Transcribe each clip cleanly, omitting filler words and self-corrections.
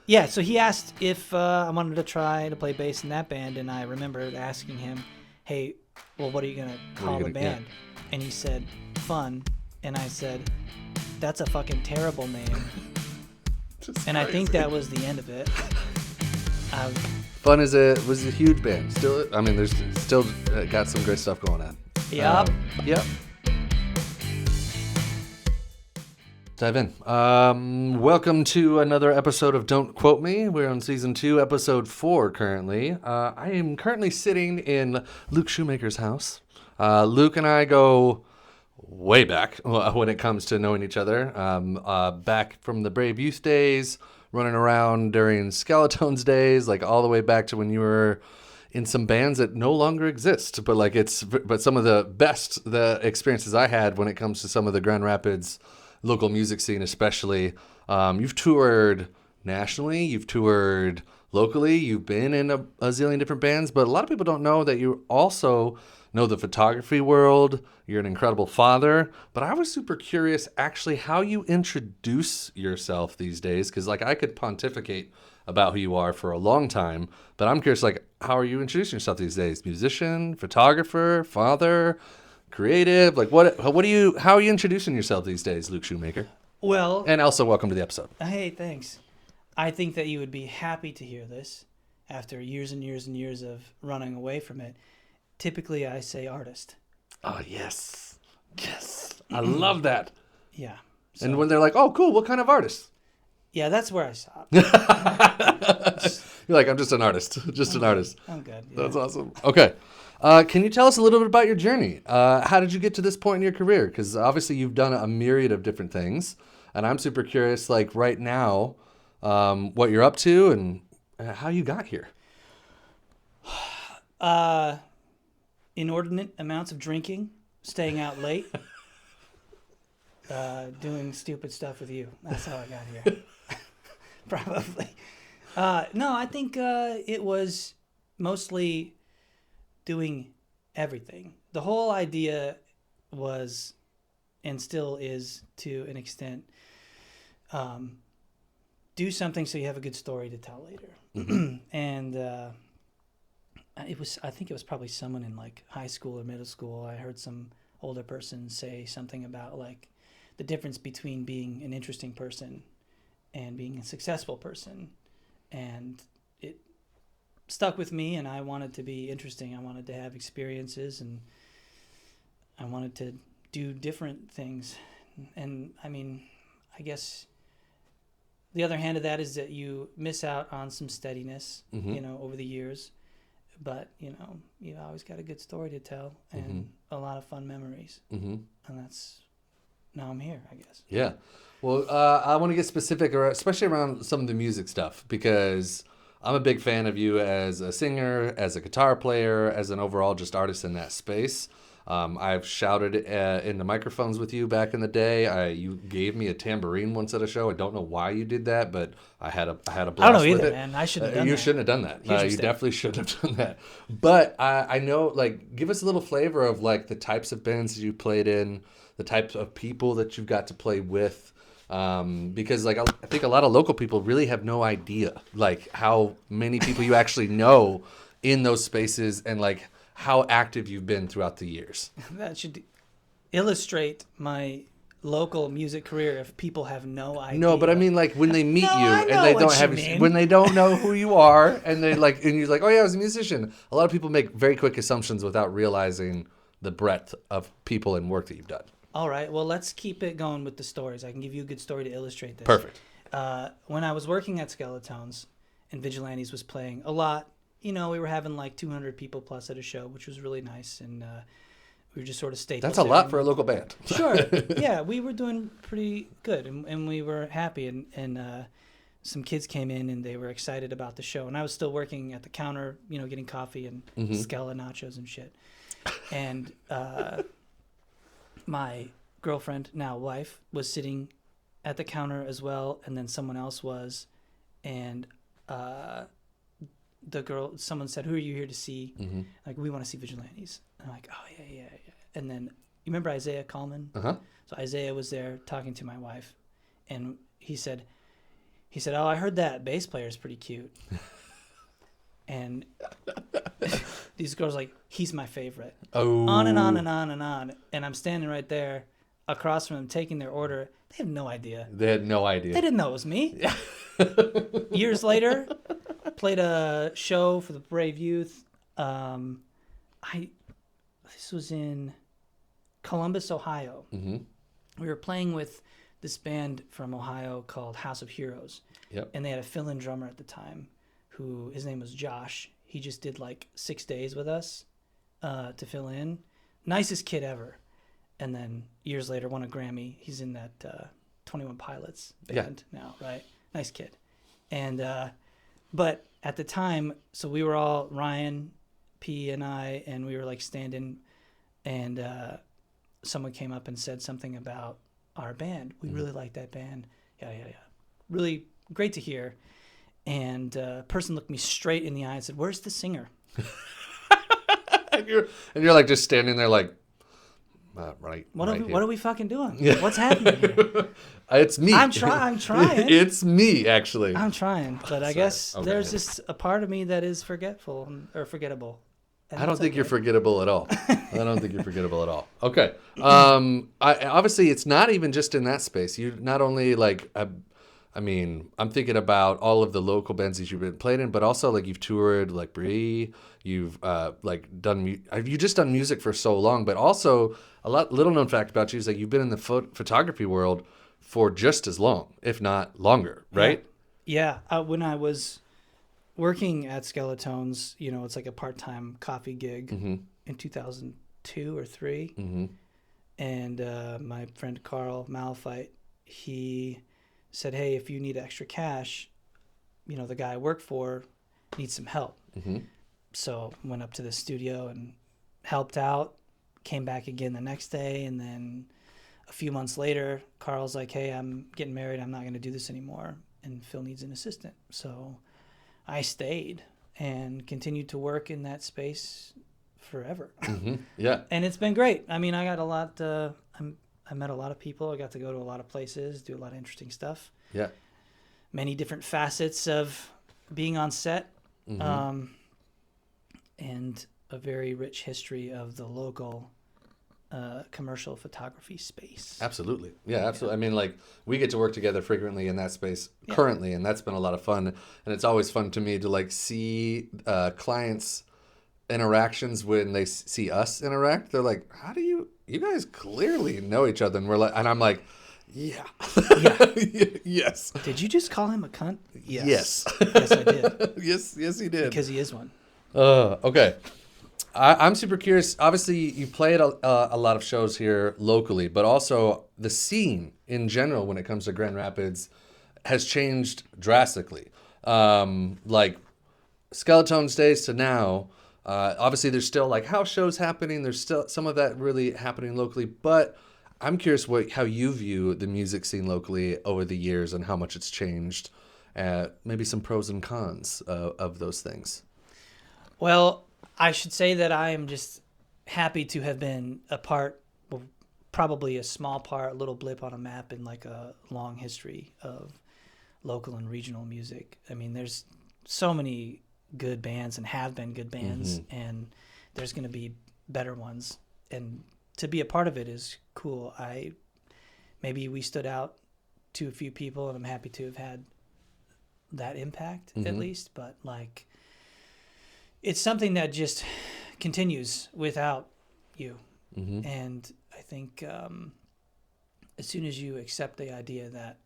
Yeah, so he asked if I wanted to try to play bass in that band, and I remember asking him, "Hey, well, what are you gonna call the band?" And he said, "Fun," and I said, "That's a fucking terrible name." And I think that was the end of it. Fun was a huge band. Still, I mean, there's still got some great stuff going on. Yep. Yep. Dive in. Welcome to another episode of Don't Quote Me. We're on season 2, episode 4 currently. I am currently sitting in Luke Shoemaker's house. Luke and I go way back when it comes to knowing each other. Back from the Brave Youth days, running around during Skeletones days, like all the way back to when you were in some bands that no longer exist. But some of the experiences I had when it comes to some of the Grand Rapids local music scene, especially. You've toured nationally, you've toured locally, you've been in a zillion different bands, but a lot of people don't know that you also know the photography world. You're an incredible father. But I was super curious actually how you introduce yourself these days, because like I could pontificate about who you are for a long time, but I'm curious, like, how are you introducing yourself these days? Musician, photographer, father, creative? Like, how are you introducing yourself these days, Luke Shoemaker? Well, And also, welcome to the episode. hey, thanks. I think that you would be happy to hear this after years and years and years of running away from it. Typically, I say artist. Oh, yes. Yes. I love that. Yeah. So, and when they're like, oh, cool, what kind of artist? Yeah, that's where I stop. You're like, I'm just an artist. An artist. I'm good. Yeah. That's awesome. Okay. Can you tell us a little bit about your journey? How did you get to this point in your career? Because obviously you've done a myriad of different things. And I'm super curious, like right now, what you're up to and how you got here. Inordinate amounts of drinking, staying out late, doing stupid stuff with you. That's how I got here. Probably. No, I think it was mostly doing everything. The whole idea was, and still is to an extent, do something so you have a good story to tell later. Mm-hmm. And I think it was probably someone in like high school or middle school. I heard some older person say something about like the difference between being an interesting person and being a successful person. And it stuck with me, and I wanted to be interesting. I wanted to have experiences, and I wanted to do different things. And I mean, I guess the other hand of that is that you miss out on some steadiness, mm-hmm. Over the years. But, you always got a good story to tell and mm-hmm. a lot of fun memories. Mm-hmm. And now I'm here, I guess. Yeah. Well, I want to get specific, especially around some of the music stuff, because I'm a big fan of you as a singer, as a guitar player, as an overall just artist in that space. I've shouted into microphones with you back in the day. You gave me a tambourine once at a show. I don't know why you did that, but I had a blast with it. I don't know either, man. I shouldn't have done that. You shouldn't have done that. You definitely shouldn't have done that. But I know, like, give us a little flavor of, like, the types of bands that you played in, the types of people that you've got to play with. Because, like, I think a lot of local people really have no idea, like, how many people you actually know in those spaces and, like, how active you've been throughout the years. That should illustrate my local music career if people have no idea. No, but I mean, like, when they meet you and they don't have, when they don't know who you are, and they like, and you're like, oh yeah, I was a musician. A lot of people make very quick assumptions without realizing the breadth of people and work that you've done. All right, well, let's keep it going with the stories. I can give you a good story to illustrate this. Perfect. When I was working at Skeletones and Vigilantes was playing a lot, we were having like 200 people plus at a show, which was really nice, and we were just sort of staples. That's a lot for a local band. Sure. Yeah, we were doing pretty good, and we were happy, and some kids came in, and they were excited about the show, and I was still working at the counter, getting coffee and mm-hmm. Skella nachos and shit. And my girlfriend, now wife, was sitting at the counter as well, and then someone else was, and someone said, who are you here to see? Mm-hmm. Like, we want to see Vigilantes. And I'm like, oh, yeah. And then, you remember Isaiah Coleman? Uh-huh. So Isaiah was there talking to my wife, and he said, he said, "Oh, I heard that bass player is pretty cute." And these girls like, "He's my favorite." Oh. On and on and on and on. And I'm standing right there across from them taking their order. They have no idea. They had no idea. They didn't know it was me. Years later, played a show for the Brave Youth. This was in Columbus, Ohio. Mm-hmm. We were playing with this band from Ohio called House of Heroes. Yep. And they had a fill-in drummer at the time who, his name was Josh. He just did like 6 days with us to fill in. Nicest kid ever. And then years later won a Grammy. He's in that 21 Pilots band now, right? Nice kid. And but at the time, so we were all, Ryan, P, and I, and we were like standing, and someone came up and said something about our band. We really like that band. Yeah. Really great to hear. And a person looked me straight in the eye and said, "Where's the singer?" and you're like just standing there like, right. What are we fucking doing? Yeah. What's happening here? It's me. I'm trying. It's me, actually. I'm trying, but I guess Okay. there's just a part of me that is forgetful or forgettable. And I don't that's think you're okay. forgettable at all. Okay. Obviously, it's not even just in that space. You not only like, I'm thinking about all of the local bands that you've been played in, but also like you've toured like Brie. You've you just done music for so long, but also little known fact about you is that you've been in the photography world for just as long, if not longer, right? Yeah. When I was working at Skeletones, it's like a part-time coffee gig in 2002 or 3. Mm-hmm. And my friend Carl Malafite, he said, "Hey, if you need extra cash, the guy I work for needs some help." Mm-hmm. So went up to the studio and helped out, came back again the next day, and then a few months later, Carl's like, "Hey, I'm getting married. I'm not going to do this anymore, and Phil needs an assistant." So I stayed and continued to work in that space forever. Mm-hmm. Yeah. And it's been great. I mean, I got a lot. I met a lot of people. I got to go to a lot of places, do a lot of interesting stuff. Yeah. Many different facets of being on set, and a very rich history of the local commercial photography space. Absolutely. Yeah, absolutely. I mean, like, we get to work together frequently in that space currently, and that's been a lot of fun. And it's always fun to me to, like, see clients' interactions when they see us interact. They're like, "How do you guys clearly know each other?" And we're like, and I'm like, "Yeah." Yes. Did you just call him a cunt? Yes. Yes, I did. Yes, he did. Because he is one. Okay. I'm super curious. Obviously, you played a lot of shows here locally, but also the scene in general when it comes to Grand Rapids has changed drastically. Like Skeletones days to now, obviously there's still like house shows happening. There's still some of that really happening locally, but I'm curious how you view the music scene locally over the years and how much it's changed. Maybe some pros and cons of those things. Well, I should say that I am just happy to have been a part, well, probably a small part, a little blip on a map in like a long history of local and regional music. I mean, there's so many good bands and have been good bands, and there's going to be better ones. And to be a part of it is cool. Maybe we stood out to a few people, and I'm happy to have had that impact at least. But like, it's something that just continues without you. And I think as soon as you accept the idea that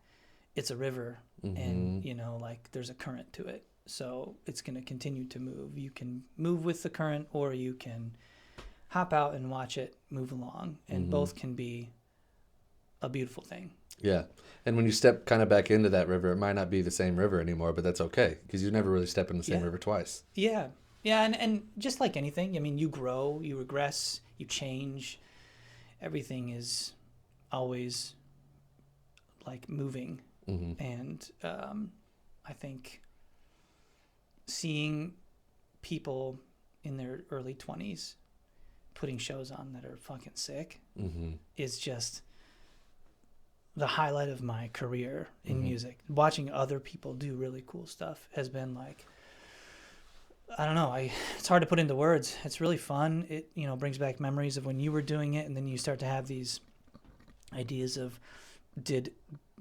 it's a river and, like there's a current to it, so it's going to continue to move. You can move with the current, or you can hop out and watch it move along, and both can be a beautiful thing. Yeah. And when you step kind of back into that river, it might not be the same river anymore, but that's okay because you never really step in the same river twice. Yeah. Yeah, and just like anything, I mean, you grow, you regress, you change. Everything is always like moving. And I think seeing people in their early 20s putting shows on that are fucking sick is just the highlight of my career in music. Watching other people do really cool stuff has been like, I don't know. It's hard to put into words. It's really fun. It, brings back memories of when you were doing it, and then you start to have these ideas of, did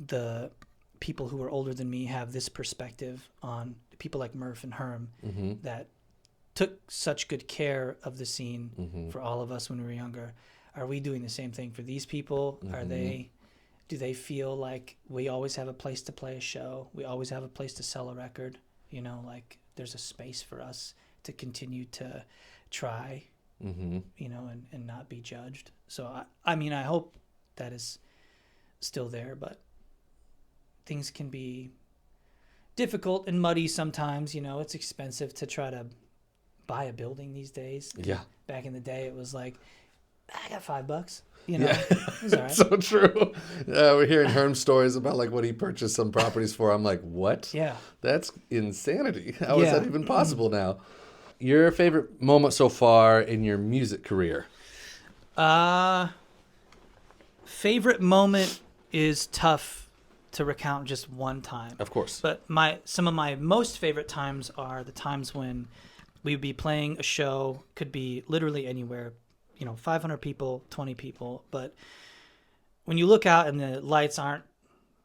the people who are older than me have this perspective on people like Murph and Herm that took such good care of the scene for all of us when we were younger? Are we doing the same thing for these people? Do they feel like we always have a place to play a show? We always have a place to sell a record? Like there's a space for us to continue to try, and not be judged. So, I hope that is still there, but things can be difficult and muddy sometimes. It's expensive to try to buy a building these days. Yeah. Back in the day, it was like, I got $5. Yeah. It was all right. So true. We're hearing Herm's stories about like what he purchased some properties for. I'm like, what? Yeah. That's insanity. How is that even possible now? Your favorite moment so far in your music career? Favorite moment is tough to recount just one time. Of course. But some of my most favorite times are the times when we would be playing a show, could be literally anywhere, 500 people, 20 people. But when you look out and the lights aren't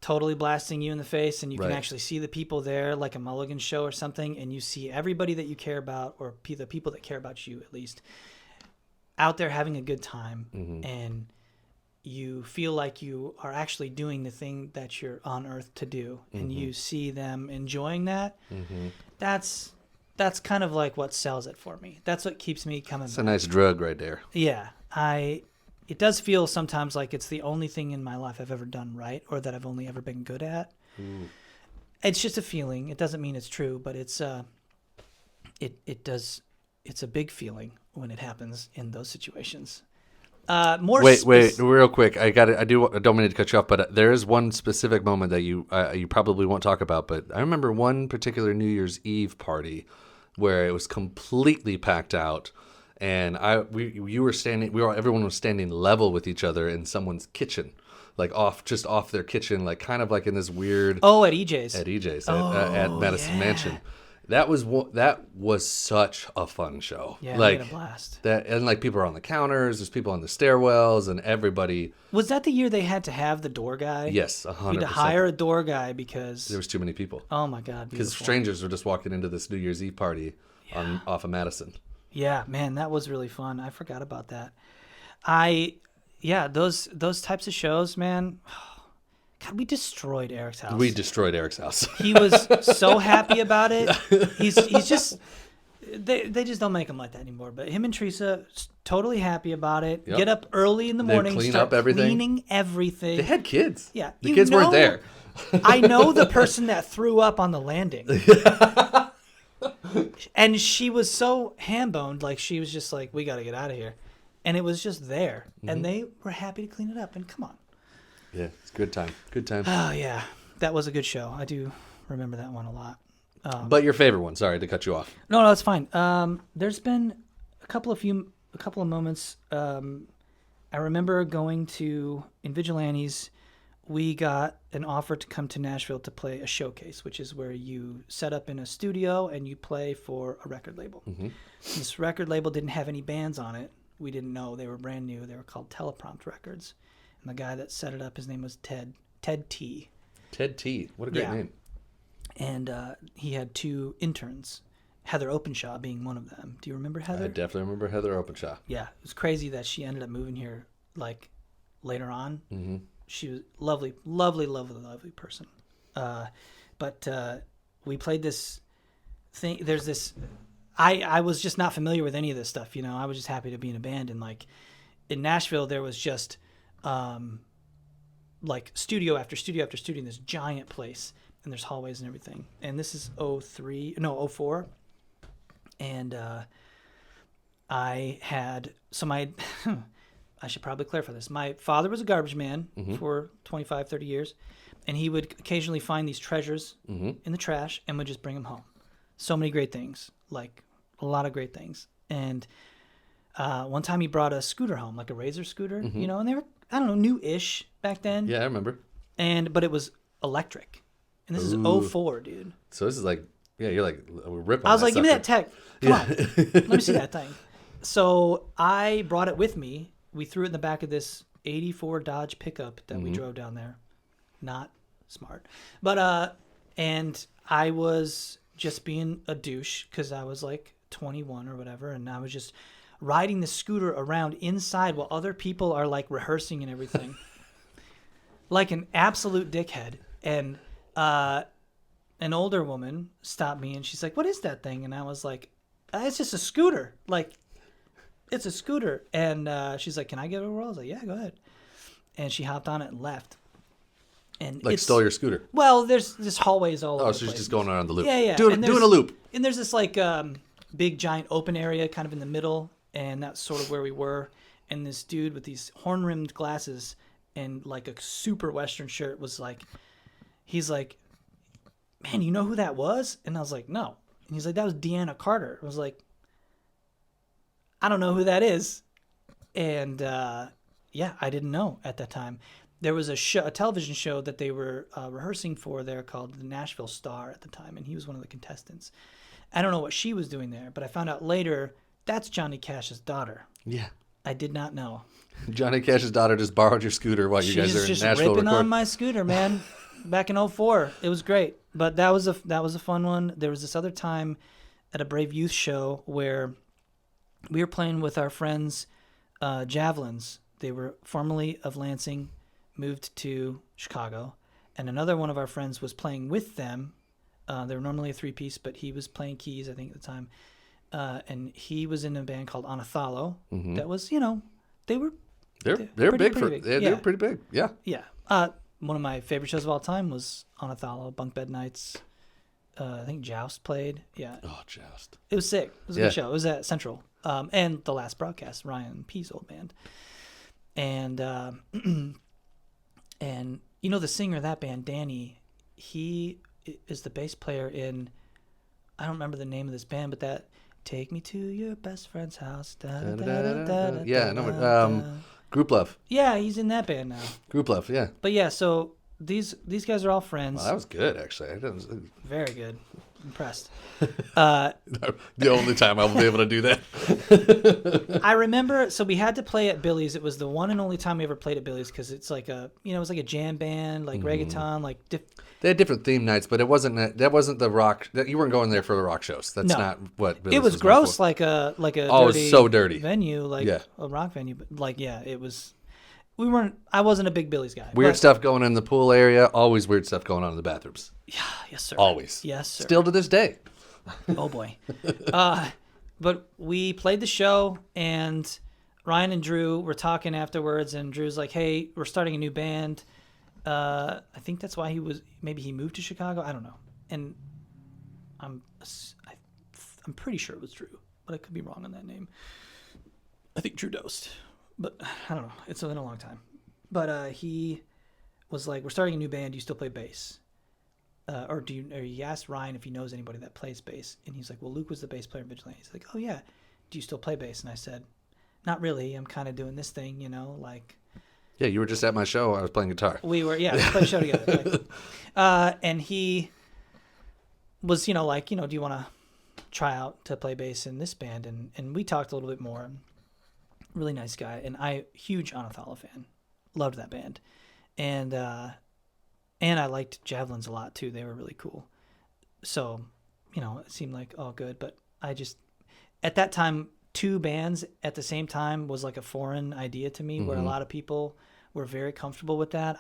totally blasting you in the face and you can actually see the people there, like a Mulligan show or something, and you see everybody that you care about, or the people that care about you at least, out there having a good time, and you feel like you are actually doing the thing that you're on earth to do, and you see them enjoying that, that's kind of like what sells it for me. That's what keeps me coming back. It's a nice drug right there. Yeah. It does feel sometimes like it's the only thing in my life I've ever done right, or that I've only ever been good at. Ooh. It's just a feeling. It doesn't mean it's true, but it's a big feeling when it happens in those situations. Wait, real quick. I don't mean to cut you off, but there is one specific moment that you probably won't talk about. But I remember one particular New Year's Eve party where it was completely packed out, and everyone was standing level with each other in someone's kitchen, like off their kitchen, like kind of like in this weird. Oh, at EJ's. At Madison Mansion. That was such a fun show. Yeah, like, we had a blast. And like people are on the counters, there's people on the stairwells, and everybody. Was that the year they had to have the door guy? Yes, 100%. You had to hire a door guy because there was too many people. Oh my God! Because strangers were just walking into this New Year's Eve party off of Madison. Yeah, man, that was really fun. I forgot about that. Those types of shows, man. God, we destroyed Eric's house. He was so happy about it. He's just they just don't make him like that anymore. But him and Teresa totally happy about it. Yep. Get up early in the morning, clean up everything. Cleaning everything. They had kids. Yeah, the kids weren't there. I know the person that threw up on the landing. And she was so ham-boned, like she was just like, we got to get out of here. And it was just there. And they were happy to clean it up. And come on. Yeah, it's good time. Good time. Oh, yeah. That was a good show. I do remember that one a lot. But your favorite one. Sorry to cut you off. No, it's fine. There's been a couple of moments. I remember going in Vigilantes, we got an offer to come to Nashville to play a showcase, which is where you set up in a studio and you play for a record label. This record label didn't have any bands on it. We didn't know. They were brand new. They were called Teleprompt Records. And the guy that set it up, his name was Ted T. Ted T. What a great name. And he had two interns, Heather Openshaw being one of them. Do you remember Heather? I definitely remember Heather Openshaw. Yeah. It was crazy that she ended up moving here like later on. She was lovely, lovely, lovely, lovely person. But we played this thing. There's this... I was just not familiar with any of this stuff. I was just happy to be in a band. And like in Nashville, there was just... like studio after studio after studio in this giant place, and there's hallways and everything. And this is 04. And I should probably clarify this. My father was a garbage man for 25, 30 years, and he would occasionally find these treasures in the trash and would just bring them home. So many great things, like a lot of great things. And one time he brought a scooter home, like a Razor scooter, and they were, I don't know, new-ish back then. Yeah, I remember. but it was electric. And this is Ooh. '04, dude. So this is like, yeah, you're like, rip on I was that like, give me that sucker. tech. Come on. Let me see that thing. So I brought it with me. We threw it in the back of this 84 Dodge pickup that we drove down there. Not smart. But, and I was just being a douche because I was like 21 or whatever. And I was just riding the scooter around inside while other people are like rehearsing and everything. Like an absolute dickhead. And, an older woman stopped me and she's like, what is that thing? And I was like, it's just a scooter. Like, it's a scooter. And she's like, can I give it a whirl? I was like, yeah, go ahead. And she hopped on it and left. And Like stole your scooter. Well, there's just hallways all over Oh, the so she's place. just going around the loop. Yeah. Doing a loop. And there's this like big giant open area kind of in the middle. And that's sort of where we were. And this dude with these horn-rimmed glasses and like a super Western shirt was like, he's like, man, you know who that was? And I was like, no. And he's like, that was Deanna Carter. I was like, I don't know who that is. And yeah, I didn't know at that time. There was a television show that they were rehearsing for there called the Nashville Star at the time, and he was one of the contestants. I don't know what she was doing there, but I found out later that's Johnny Cash's daughter. Yeah. I did not know. Johnny Cash's daughter just borrowed your scooter while you guys are in just Nashville ripping recording. on my scooter, man. Back in '04, it was great. But that was a fun one. There was this other time at a Brave Youth show where we were playing with our friends, Javelins. They were formerly of Lansing, moved to Chicago, and another one of our friends was playing with them. They were normally a three-piece, but he was playing keys, I think, at the time. And he was in a band called Onathalo. That was, they were They're pretty big big. they're pretty big. Yeah. Yeah. One of my favorite shows of all time was Onathalo, Bunk Bed Nights. I think Joust played. Yeah. Oh, Joust. It was sick. It was a Yeah. good show. It was at Central. And the last broadcast, Ryan P's old band. And and the singer of that band, Danny, he is the bass player in, I don't remember the name of this band, but that Take Me to Your Best Friend's House. Yeah, no, Group Love. Yeah, he's in that band now. Group Love, yeah. But yeah, so these guys are all friends. Well, that was good, actually. Very good. Impressed. The only time I will be able to do that. I remember, so we had to play at Billy's. It was the one and only time we ever played at Billy's because it's like it was like a jam band, like reggaeton, like. They had different theme nights, but that wasn't the rock. You weren't going there for the rock shows. That's not what Billy's it was known gross, for. like a Oh, it was so dirty venue, like a rock venue. But it was. I wasn't a big Billy's guy. Weird stuff going on in the pool area. Always weird stuff going on in the bathrooms. Yeah, yes sir. Always. Yes sir. Still to this day. Oh boy. But we played the show, and Ryan and Drew were talking afterwards, and Drew's like, "Hey, we're starting a new band." I think that's why maybe he moved to Chicago. I don't know. And I'm pretty sure it was Drew, but I could be wrong on that name. I think Drew Dost, but I don't know. It's been a long time. But he was like, "We're starting a new band. Do you still play bass?" Or he asked Ryan if he knows anybody that plays bass, and he's like, "Well, Luke was the bass player in Vigilante." He's like, "Oh yeah, do you still play bass?" And I said, "Not really. I'm kind of doing this thing, like." Yeah, you were just at my show. I was playing guitar. We were, we played a show together. And he was, do you want to try out to play bass in this band? And we talked a little bit more. Really nice guy, and huge Onathalo fan, loved that band, and I liked Javelins a lot too. They were really cool. So, it seemed like all good, but I just at that time, two bands at the same time was like a foreign idea to me, where a lot of people were very comfortable with that.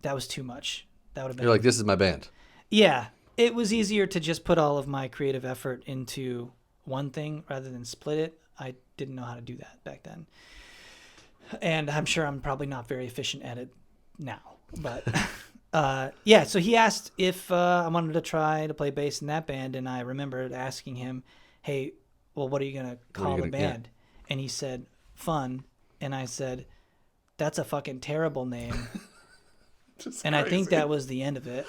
That was too much. That would have been. You're like, this is my band. Yeah, it was easier to just put all of my creative effort into one thing rather than split it. I didn't know how to do that back then. And I'm sure I'm probably not very efficient at it now. But so he asked if I wanted to try to play bass in that band, and I remembered asking him, "Hey, well, what are you going to call the band?" Yeah. And he said, "Fun." And I said, "That's a fucking terrible name." And I think that was the end of it.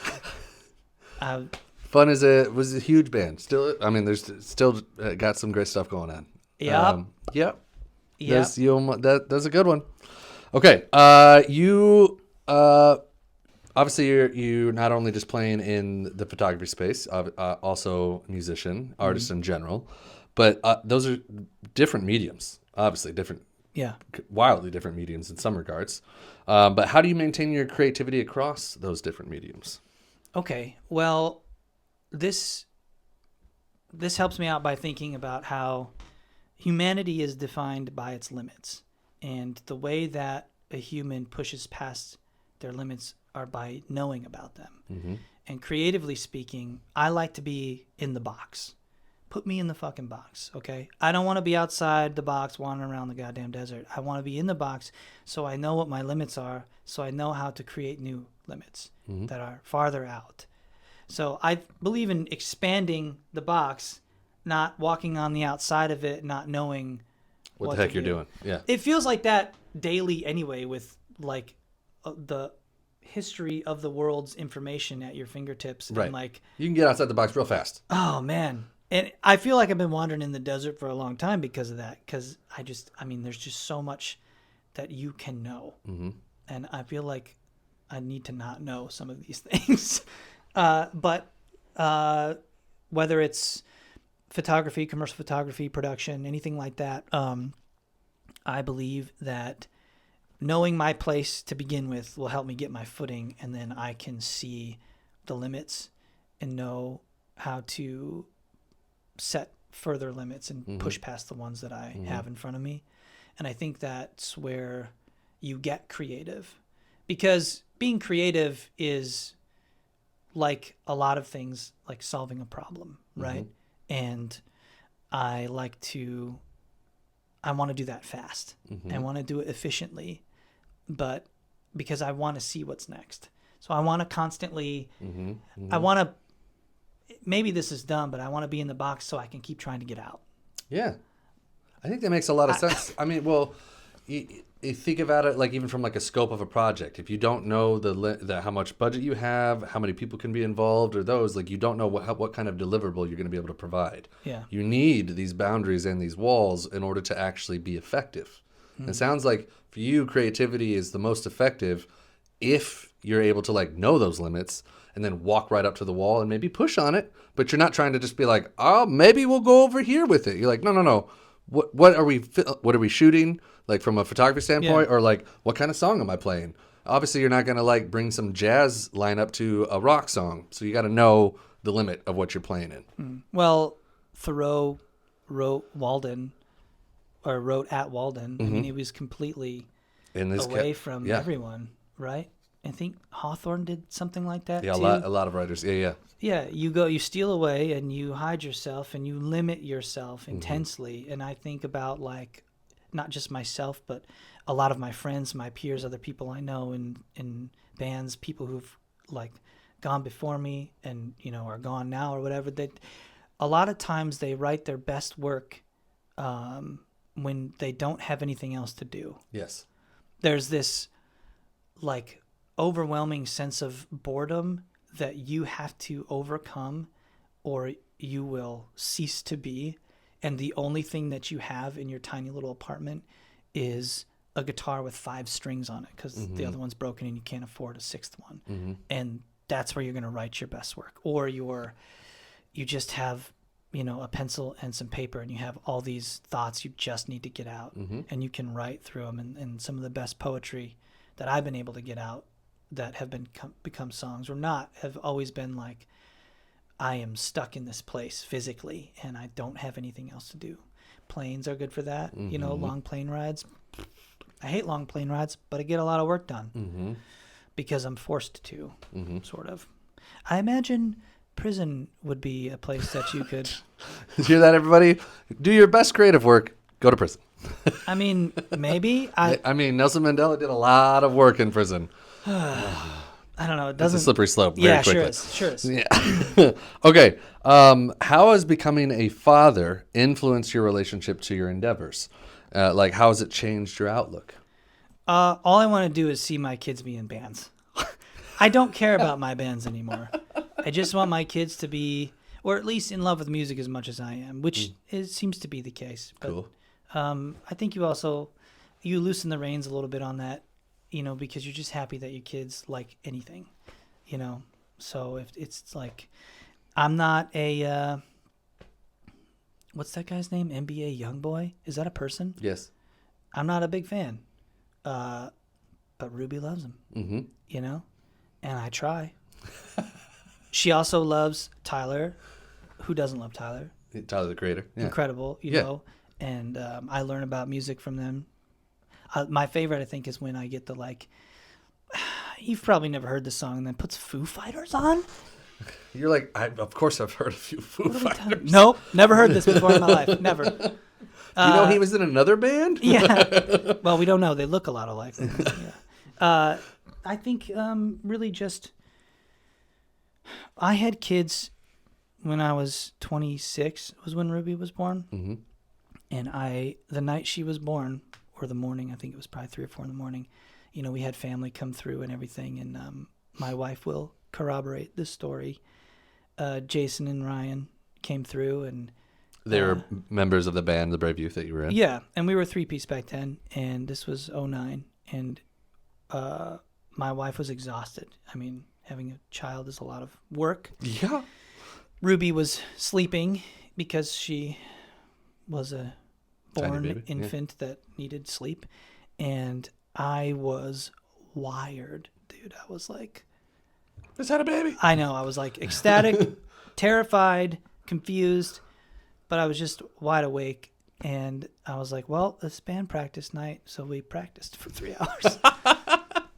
Fun was a huge band. Still, I mean, there's still got some great stuff going on. Yep. Yep. Yep. That's a good one. Okay. You obviously you're not only just playing in the photography space, also a musician, artist in general, but those are different mediums, obviously different, Yeah. wildly different mediums in some regards. But how do you maintain your creativity across those different mediums? Okay. Well, this helps me out by thinking about how humanity is defined by its limits, and the way that a human pushes past their limits are by knowing about them. Mm-hmm. And creatively speaking, I like to be in the box. Put me in the fucking box, okay? I don't want to be outside the box wandering around the goddamn desert. I want to be in the box so I know what my limits are, so I know how to create new limits that are farther out. So I believe in expanding the box, not walking on the outside of it, not knowing What the heck you're doing. Yeah. It feels like that daily anyway, with like the history of the world's information at your fingertips. Right. And like, You can get outside the box real fast. oh man. And I feel like I've been wandering in the desert for a long time because of that. Because there's just so much that you can know. Mm-hmm. And I feel like I need to not know some of these things. But whether it's photography, commercial photography, production, anything like that, I believe that knowing my place to begin with will help me get my footing, and then I can see the limits and know how to set further limits and push past the ones that I have in front of me. And I think that's where you get creative, because being creative is like a lot of things, like solving a problem, right? And I want to do that fast. I want to do it efficiently, but because I want to see what's next. So I want to constantly, I want to, maybe this is dumb, but I want to be in the box so I can keep trying to get out. Yeah. I think that makes a lot of sense. I mean, well, you think about it like even from like a scope of a project. If you don't know the how much budget you have, how many people can be involved, or those, like you don't know what kind of deliverable you're going to be able to provide. Yeah. You need these boundaries and these walls in order to actually be effective. It sounds like for you, creativity is the most effective if you're able to like know those limits and then walk right up to the wall and maybe push on it, but you're not trying to just be like, oh, maybe we'll go over here with it. You're like, no. What are we shooting, like from a photography standpoint, or like what kind of song am I playing? Obviously, you're not going to like bring some jazz line up to a rock song, so you got to know the limit of what you're playing in. Well, Thoreau wrote at Walden. I mean, he was completely away from everyone, right? I think Hawthorne did something like that. Yeah, too. a lot of writers. Yeah. Yeah, you steal away and you hide yourself and you limit yourself intensely. And I think about like not just myself, but a lot of my friends, my peers, other people I know in bands, people who've like gone before me and are gone now or whatever. That a lot of times they write their best work when they don't have anything else to do. Yes. There's this like overwhelming sense of boredom that you have to overcome or you will cease to be. And the only thing that you have in your tiny little apartment is a guitar with 5 strings on it because the other one's broken and you can't afford a 6th one. And that's where you're going to write your best work. Or you just have, a pencil and some paper and you have all these thoughts you just need to get out and you can write through them. And some of the best poetry that I've been able to get out that have become songs or not have always been like, I am stuck in this place physically and I don't have anything else to do. Planes are good for that. Long plane rides. I hate long plane rides, but I get a lot of work done because I'm forced to, sort of. I imagine prison would be a place that you could... Hear that, everybody? Do your best creative work. Go to prison. I mean, maybe. I mean, Nelson Mandela did a lot of work in prison. I don't know. It doesn't. It's a slippery slope. Very quickly. Sure is. Yeah. Okay. How has becoming a father influenced your relationship to your endeavors? Like, how has it changed your outlook? All I want to do is see my kids be in bands. I don't care about my bands anymore. I just want my kids to be, or at least in love with music as much as I am, which seems to be the case. But, cool. I think you loosen the reins a little bit on that, because you're just happy that your kids like anything. you know. So if it's like, I'm not a what's that guy's name? NBA Youngboy? Is that a person? Yes. I'm not a big fan, but Ruby loves him. Mm-hmm. You know, and I try. She also loves Tyler. Who doesn't love Tyler? Tyler the Creator. Yeah. Incredible, you know. And I learn about music from them. My favorite, I think, is when I get the like. You've probably never heard this song, and then puts Foo Fighters on. You're like, of course I've heard a few Foo Fighters. Nope, never heard this before in my life. Never. You know he was in another band? Yeah. Well, we don't know. They look a lot alike. Yeah. I think really just. I had kids when I was 26. Was when Ruby was born. Mm-hmm. And the night she was born, or the morning, I think it was probably 3 or 4 in the morning, you know, we had family come through and everything. And my wife will corroborate this story. Jason and Ryan came through, and they were members of the band, the Brave Youth that you were in. Yeah, and we were 3-piece back then, and this was 2009, and my wife was exhausted. I mean, having a child is a lot of work. Yeah. Ruby was sleeping because she was a born infant that needed sleep, and I was wired, dude. I was like, "Is that a baby?" I know. I was like ecstatic, terrified, confused, but I was just wide awake, and I was like, well, it's band practice night, so we practiced for 3 hours.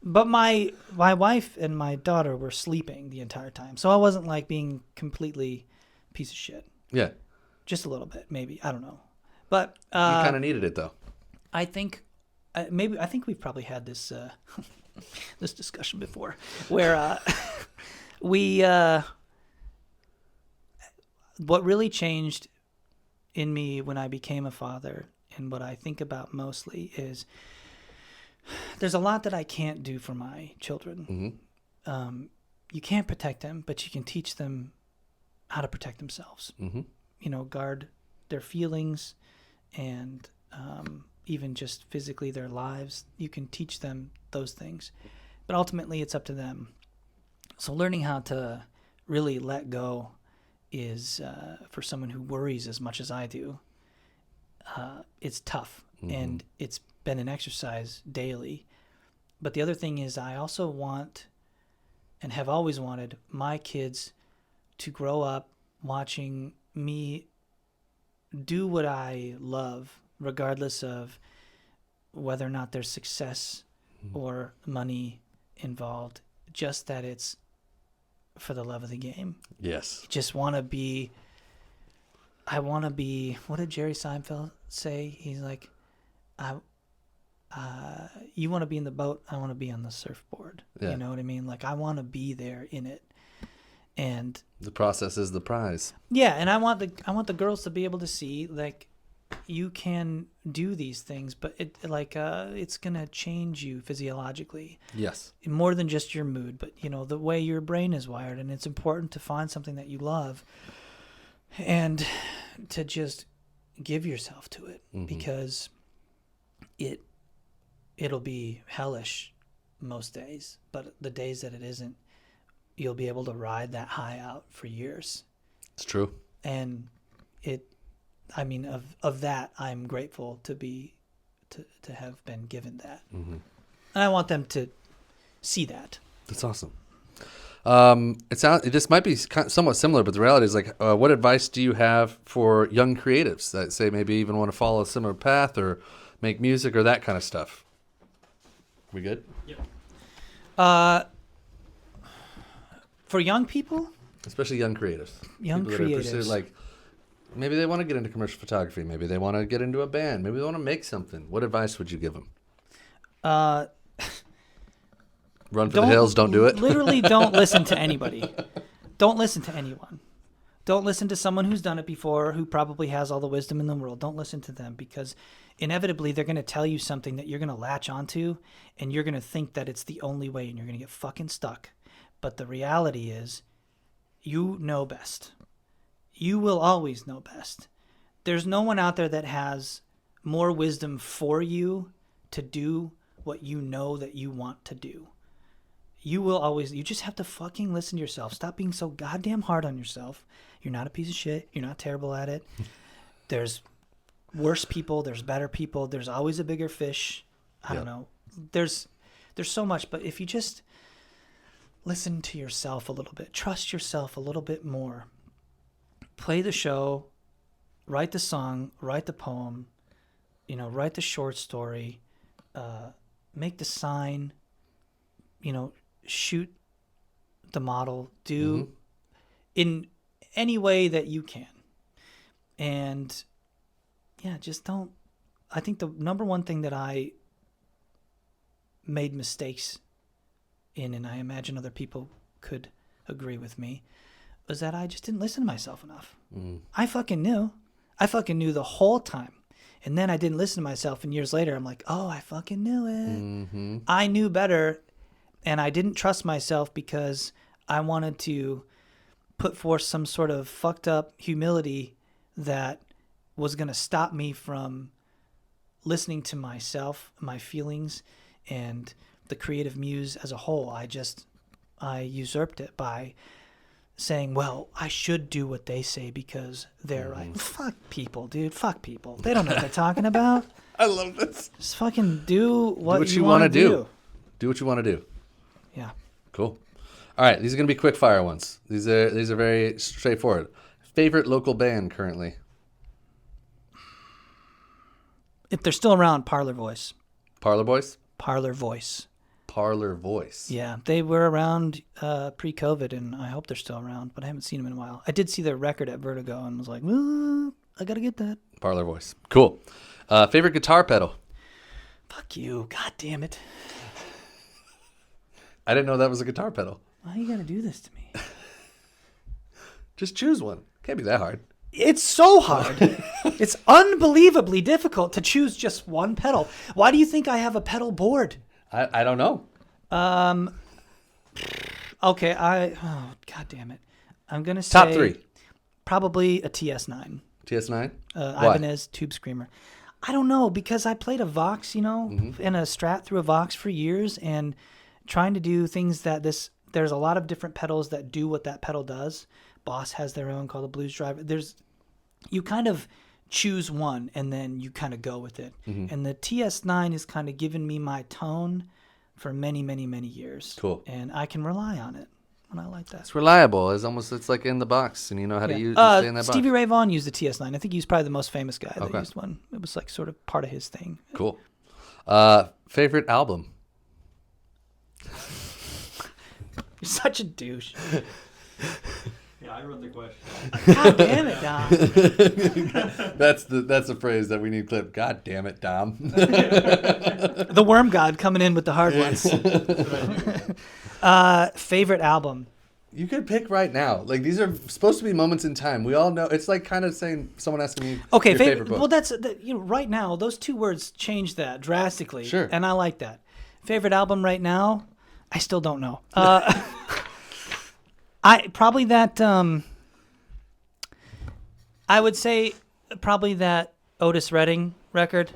But my wife and my daughter were sleeping the entire time, so I wasn't like being completely piece of shit. Yeah. Just a little bit, maybe. I don't know. But you kind of needed it, though. I think I think we've probably had this this discussion before, where what really changed in me when I became a father, and what I think about mostly is there's a lot that I can't do for my children. Mm-hmm. You can't protect them, but you can teach them how to protect themselves. Mm-hmm. You know, guard their feelings, and even just physically their lives. You can teach them those things, but ultimately it's up to them. So learning how to really let go is, for someone who worries as much as I do, it's tough. Mm-hmm. And it's been an exercise daily. But the other thing is, I also want and have always wanted my kids to grow up watching me do what I love, regardless of whether or not there's success or money involved, just that it's for the love of the game. Yes. I just want to be, what did Jerry Seinfeld say? He's like, you want to be in the boat, I want to be on the surfboard. Yeah. You know what I mean? Like, I want to be there in it. And the process is the prize. Yeah, and I want the girls to be able to see, like, you can do these things, but it's gonna change you physiologically. Yes. More than just your mood, but you know, the way your brain is wired, and it's important to find something that you love and to just give yourself to it, because it'll be hellish most days, but the days that it isn't, you'll be able to ride that high out for years. It's true. And of that, I'm grateful to have been given that. Mm-hmm. And I want them to see that. That's awesome. This might be somewhat similar, but the reality is, like, what advice do you have for young creatives that say maybe even want to follow a similar path or make music or that kind of stuff? We good? Yep. For young people? Especially young creatives. Young people creatives. That are pursuing, like, maybe they want to get into commercial photography. Maybe they want to get into a band. Maybe they want to make something. What advice would you give them? Run for the hills. Don't do it. Literally don't listen to anybody. Don't listen to anyone. Don't listen to someone who's done it before, who probably has all the wisdom in the world. Don't listen to them, because inevitably they're going to tell you something that you're going to latch onto, and you're going to think that it's the only way, and you're going to get fucking stuck. But the reality is, you know best. You will always know best. There's no one out there that has more wisdom for you to do what you know that you want to do. you will always, you just have to fucking listen to yourself. Stop being so goddamn hard on yourself. You're not a piece of shit. You're not terrible at it. There's worse people. There's better people. There's always a bigger fish. I don't know. There's so much, but if you just listen to yourself a little bit, trust yourself a little bit more, play the show, write the song, write the poem, write the short story, make the sign, shoot the model, do in any way that you can. And just don't. I think the number one thing that I made mistakes in, and I imagine other people could agree with me, was that I just didn't listen to myself enough. I fucking knew the whole time. And then I didn't listen to myself, and years later I'm like, oh, I fucking knew it. I knew better, and I didn't trust myself because I wanted to put forth some sort of fucked up humility that was going to stop me from listening to myself, my feelings, and the creative muse as a whole. I usurped it by saying, well, I should do what they say because they're right. Fuck people, dude. Fuck people. They don't know what they're talking about. I love this. Just fucking do what you want to do. Do what you want to do. Yeah. Cool. All right, these are going to be quick fire ones. These are very straightforward. Favorite local band currently? If they're still around, Parlor Voice. Parlor Boys? Parlor Voice. Parlor Voice. Yeah, they were around pre-COVID, and I hope they're still around, but I haven't seen them in a while. I did see their record at Vertigo and was like, I got to get that. Parlor Voice. Cool. Favorite guitar pedal? Fuck you. God damn it. I didn't know that was a guitar pedal. Why you got to do this to me? Just choose one. Can't be that hard. It's so hard. It's unbelievably difficult to choose just one pedal. Why do you think I have a pedal board? I don't know. Okay, God damn it. I'm going to say... Top three. Probably a TS9. TS9? Ibanez Tube Screamer. I don't know, because I played a Vox, and a Strat through a Vox for years, and trying to do things that there's a lot of different pedals that do what that pedal does. Boss has their own called the Blues Driver. You kind of choose one and then you kind of go with it. And the TS9 has kind of given me my tone for many, many, many years. Cool. And I can rely on it. And I like that. It's reliable. It's like in the box, and you know how to use stay in that box. Stevie Ray Vaughan used the TS9. I think he's probably the most famous guy that used one. It was like sort of part of his thing. Cool. Favorite album? You're such a douche. Yeah, I wrote the question. God damn it, Dom. That's the phrase that we need clipped. God damn it, Dom. The worm god coming in with the hard ones. Favorite album? You could pick right now. Like, these are supposed to be moments in time. We all know. It's like kind of saying someone asking me your favorite book. Well, that's right now. Those two words change that drastically. Sure. And I like that. Favorite album right now? I still don't know. I would say probably that Otis Redding record.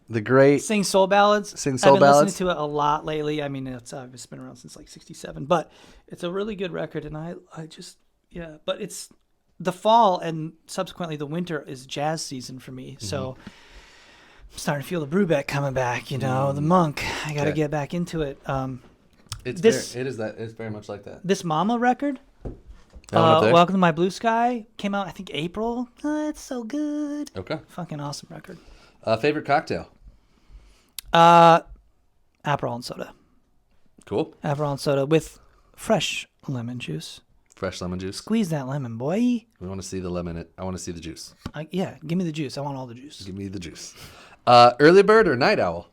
The great Sing Soul Ballads. I've been listening to it a lot lately. I mean, it's been around since like 67, but it's a really good record. And I just, but it's the fall and subsequently the winter is jazz season for me. So I'm starting to feel the Brubeck coming back, the Monk. I got to get back into it. It's very much like that. This Mama record, That one up there? Welcome to My Blue Sky, came out I think April. It's so good. Okay. Fucking awesome record. Favorite cocktail? Aperol and soda. Cool. Aperol and soda with fresh lemon juice. Fresh lemon juice. Squeeze that lemon, boy. We want to see the lemon. I want to see the juice. Give me the juice. I want all the juice. Give me the juice. Early bird or night owl?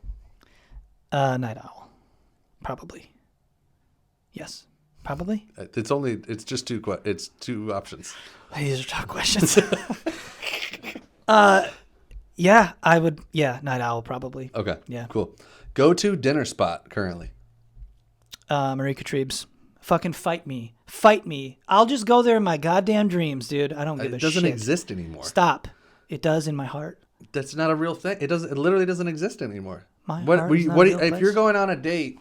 Night owl. Probably. Yes. Probably. It's just two options. These are tough questions. Yeah, I would. Yeah, night owl probably. Okay. Yeah. Cool. Go to dinner spot currently. Marika Treeb's. Fucking fight me. Fight me. I'll just go there in my goddamn dreams, dude. I don't give a shit. It doesn't exist anymore. Stop. It does in my heart. That's not a real thing. It literally doesn't exist anymore. My heart is not a real if place. you're going on a date,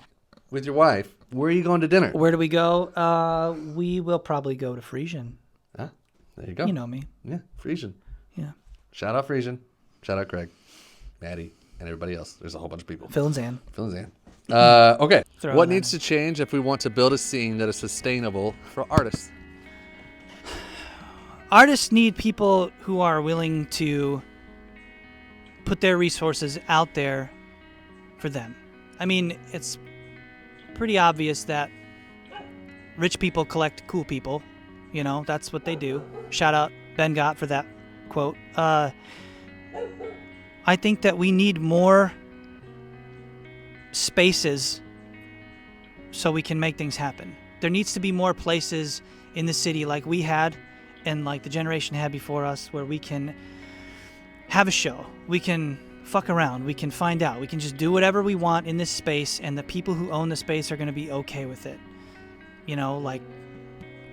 with your wife, where are you going to dinner? Where do we go? We will probably go to Frisian. Ah, there you go. You know me. Yeah, Frisian. Yeah. Shout out Frisian. Shout out Craig, Maddie, and everybody else. There's a whole bunch of people. Phil and Zan. Phil and Zan. Okay. Throw What that needs in. to change if we want to build a scene that is sustainable for artists? Artists need people who are willing to put their resources out there for them. I mean, it's pretty obvious that rich people collect cool people. You know, that's what they do. Shout out Ben Gott for that quote. I think that we need more spaces so we can make things happen. There needs to be more places in the city like we had and like the generation had before us where we can have a show. We can fuck around. We can find out. We can just do whatever we want in this space, and the people who own the space are going to be okay with it. You know, like,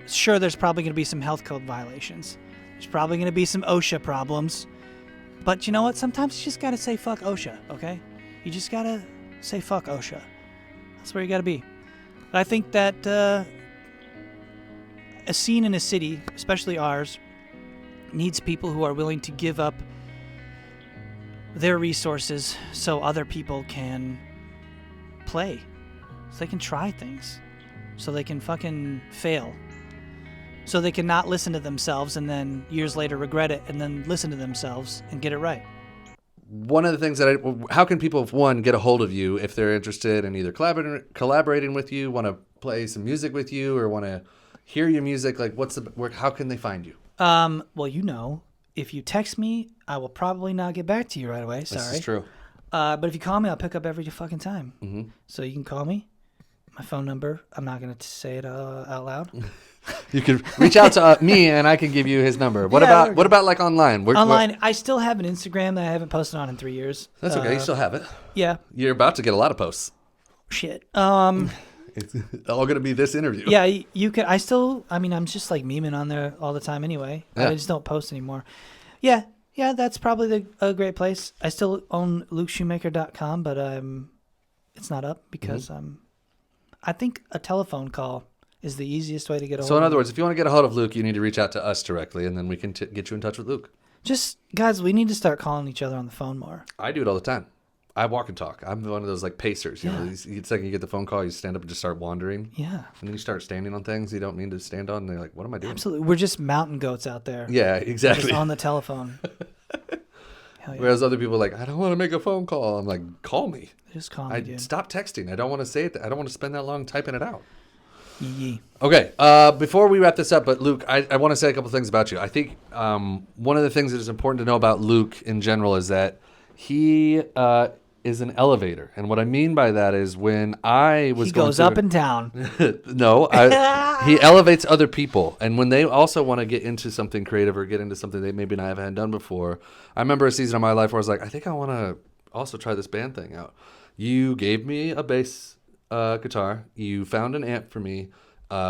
sure, there's probably going to be some health code violations. There's probably going to be some OSHA problems. But you know what? Sometimes you just got to say fuck OSHA, okay? You just got to say fuck OSHA. That's where you got to be. But I think that a scene in a city, especially ours, needs people who are willing to give up their resources so other people can play, so they can try things, so they can fucking fail, so they can not listen to themselves and then years later regret it and then listen to themselves and get it right. One of the things how can people, one, get a hold of you if they're interested in either collaborating with you, want to play some music with you, or want to hear your music? Like, how can they find you? Well, you know, if you text me, I will probably not get back to you right away. Sorry. This is true. But if you call me, I'll pick up every fucking time. Mm-hmm. So you can call me. My phone number, I'm not going to say it out loud. You can reach out to me, and I can give you his number. What about like online? Online, I still have an Instagram that I haven't posted on in 3 years. That's okay. You still have it. Yeah. You're about to get a lot of posts. Shit. It's all going to be this interview. Yeah, you can. I'm just like memeing on there all the time anyway. Yeah. I just don't post anymore. Yeah, that's probably a great place. I still own lukeshoemaker.com, but it's not up because I think a telephone call is the easiest way to get a hold of So in other words, if you want to get a hold of Luke, you need to reach out to us directly, and then we can get you in touch with Luke. Just, guys, we need to start calling each other on the phone more. I do it all the time. I walk and talk. I'm one of those like pacers. You know, it's like you get the phone call, you stand up and just start wandering. Yeah. And then you start standing on things you don't mean to stand on, and they're like, what am I doing? Absolutely. We're just mountain goats out there. Yeah, exactly. Just on the telephone. Hell yeah. Whereas other people are like, I don't want to make a phone call. I'm like, call me. Just call me, dude. Stop texting. I don't want to say it. I don't want to spend that long typing it out. Yee. Okay. Before we wrap this up, but Luke, I want to say a couple things about you. I think one of the things that is important to know about Luke in general is that he is an elevator. And what I mean by that is when I was He goes up and down. No, he elevates other people. And when they also want to get into something creative or get into something they maybe not have done before, I remember a season of my life where I was like, I think I want to also try this band thing out. You gave me a bass guitar. You found an amp for me.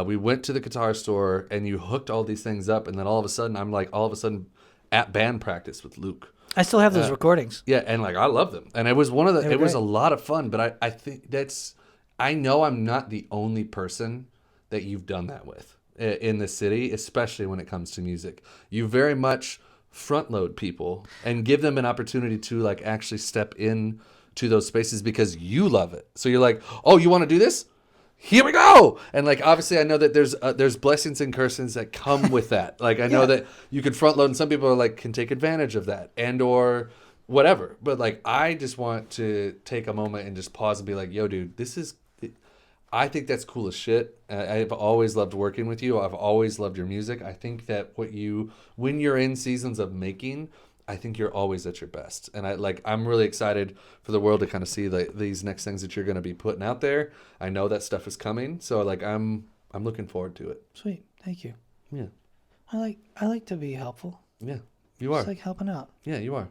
We went to the guitar store and you hooked all these things up. And then all of a sudden, I'm like at band practice with Luke. I still have those recordings. Yeah, and like I love them, and it was was a lot of fun. But I think I know I'm not the only person that you've done that with in the city, especially when it comes to music. You very much front load people and give them an opportunity to like actually step in to those spaces because you love it. So you're like, oh, you want to do this? Here we go. And like, obviously I know that there's blessings and curses that come with that. Like I know that you can front load and some people are like, can take advantage of that and, or whatever. But like, I just want to take a moment and just pause and be like, yo, dude, I think that's cool as shit. I've always loved working with you. I've always loved your music. I think that when you're in seasons of making, I think you're always at your best. And I'm really excited for the world to kind of see these next things that you're going to be putting out there. I know that stuff is coming. So like, I'm looking forward to it. Sweet. Thank you. Yeah. I like to be helpful. Yeah, you are. It's like helping out. Yeah, you are.